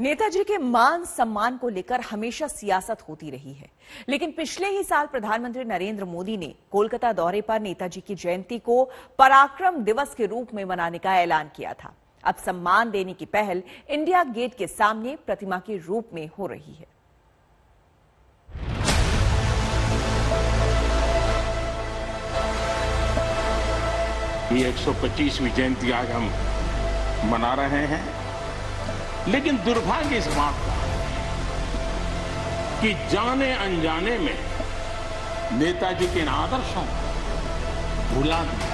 नेताजी के मान सम्मान को लेकर हमेशा सियासत होती रही है, लेकिन पिछले ही साल प्रधानमंत्री नरेंद्र मोदी ने कोलकाता दौरे पर नेताजी की जयंती को पराक्रम दिवस के रूप में मनाने का ऐलान किया था। अब सम्मान देने की पहल इंडिया गेट के सामने प्रतिमा के रूप में हो रही है। ये 125वीं जयंती आज हम मना रहे हैं, लेकिन दुर्भाग्य इस बात का कि जाने अनजाने में नेताजी के इन आदर्शों को भुला दिया।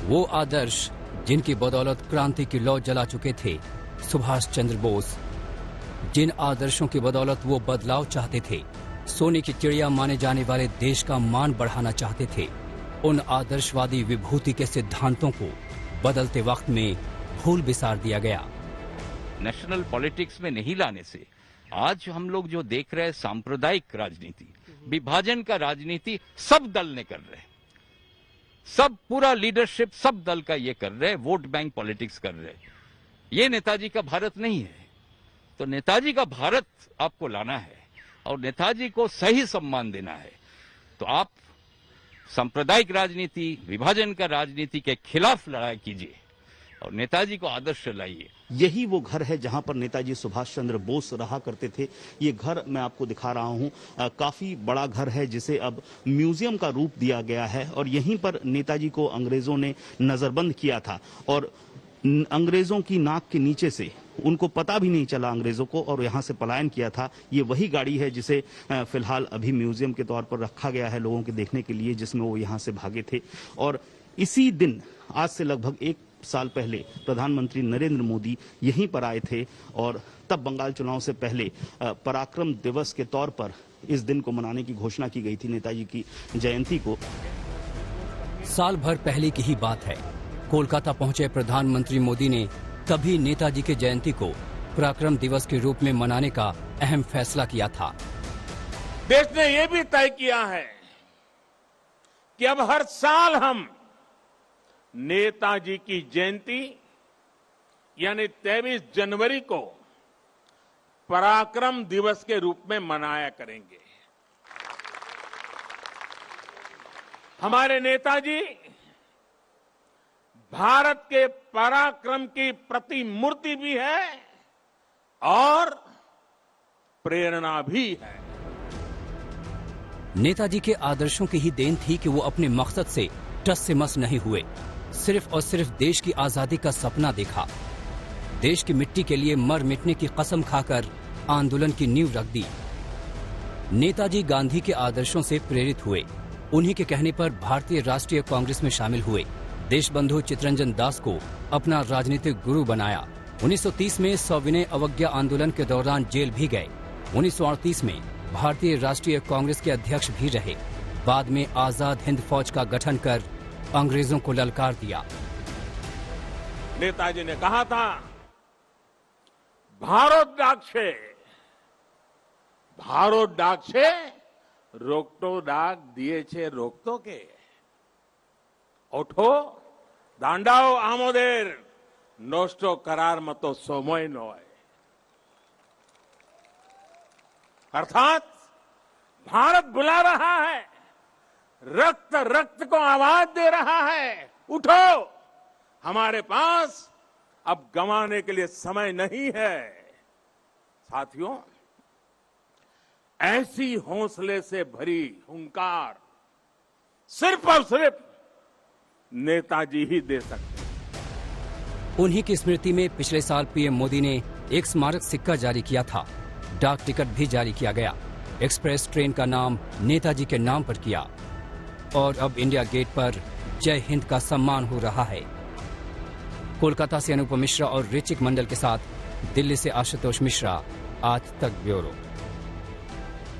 वो आदर्श जिनकी बदौलत क्रांति की लौ जला चुके थे सुभाष चंद्र बोस, जिन आदर्शों की बदौलत वो बदलाव चाहते थे, सोने की चिड़िया माने जाने वाले देश का मान बढ़ाना चाहते थे, उन आदर्शवादी विभूति के सिद्धांतों को बदलते वक्त में भूल बिसार दिया गया। नेशनल पॉलिटिक्स में नहीं लाने से आज हम लोग जो देख रहे हैं सांप्रदायिक राजनीति, विभाजन का राजनीति सब दल ने कर रहे हैं, सब पूरा लीडरशिप सब दल का ये कर रहे हैं, वोट बैंक पॉलिटिक्स कर रहे हैं। ये नेताजी का भारत नहीं है। तो नेताजी का भारत आपको लाना है और नेताजी को सही सम्मान देना है, तो आप सांप्रदायिक राजनीति, विभाजन का राजनीति के खिलाफ लड़ाई कीजिए और नेताजी को आदर्श लाइए। यही वो घर है जहां पर नेताजी सुभाष चंद्र बोस रहा करते थे। ये घर मैं आपको दिखा रहा हूं, काफी बड़ा घर है जिसे अब म्यूजियम का रूप दिया गया है और यहीं पर नेताजी को अंग्रेजों ने नजरबंद किया था और अंग्रेजों की नाक के नीचे से उनको पता भी नहीं चला अंग्रेजों को और यहां से पलायन किया था। ये वही गाड़ी है जिसे फिलहाल अभी म्यूजियम के तौर पर रखा गया है लोगों के देखने के लिए, जिसमें वो यहां से भागे थे। और इसी दिन आज से लगभग 1 साल पहले प्रधानमंत्री नरेंद्र मोदी यहीं पर आए थे और तब बंगाल चुनाव से पहले पराक्रम दिवस के तौर पर इस दिन को मनाने की घोषणा की गई थी, नेताजी की जयंती को। साल भर पहले की ही बात है, कोलकाता पहुंचे प्रधानमंत्री मोदी ने तभी नेताजी की जयंती को पराक्रम दिवस के रूप में मनाने का अहम फैसला किया था। देश ने यह भी तय किया है कि अब हर साल हम नेताजी की जयंती यानी 23 जनवरी को पराक्रम दिवस के रूप में मनाया करेंगे। हमारे नेताजी भारत के पराक्रम की प्रतिमूर्ति भी है और प्रेरणा भी है। नेताजी के आदर्शों की ही देन थी कि वो अपने मकसद से टस से मस नहीं हुए, सिर्फ और सिर्फ देश की आजादी का सपना देखा, देश की मिट्टी के लिए मर मिटने की कसम खाकर आंदोलन की नींव रख दी। नेताजी गांधी के आदर्शों से प्रेरित हुए, उन्हीं के कहने पर भारतीय राष्ट्रीय कांग्रेस में शामिल हुए, देशबंधु चित्तरंजन दास को अपना राजनीतिक गुरु बनाया। 1930 में सविनय अवज्ञा आंदोलन के दौरान जेल भी गए। 1938 में भारतीय राष्ट्रीय कांग्रेस के अध्यक्ष भी रहे। बाद में आजाद हिंद फौज का गठन कर अंग्रेजों को ललकार दिया। नेताजी ने कहा था, भारत डाक से रोकटो डाक दिए छे रोकतो के ओठो दांडाओ आमोदेर नोस्टो करार मतो सोमोय नोय। अर्थात भारत बुला रहा है, रक्त रक्त को आवाज दे रहा है, उठो, हमारे पास अब गंवाने के लिए समय नहीं है। साथियों, ऐसी हौसले से भरी हुंकार सिर्फ और सिर्फ नेताजी ही दे सकते। उन्हीं की स्मृति में पिछले साल पीएम मोदी ने एक स्मारक सिक्का जारी किया था। डाक टिकट भी जारी किया गया। एक्सप्रेस ट्रेन का नाम नेताजी के नाम पर किया और अब इंडिया गेट पर जय हिंद का सम्मान हो रहा है। कोलकाता से अनुपम मिश्रा और ऋचिक मंडल के साथ दिल्ली से आशुतोष मिश्रा, आज तक ब्यूरो।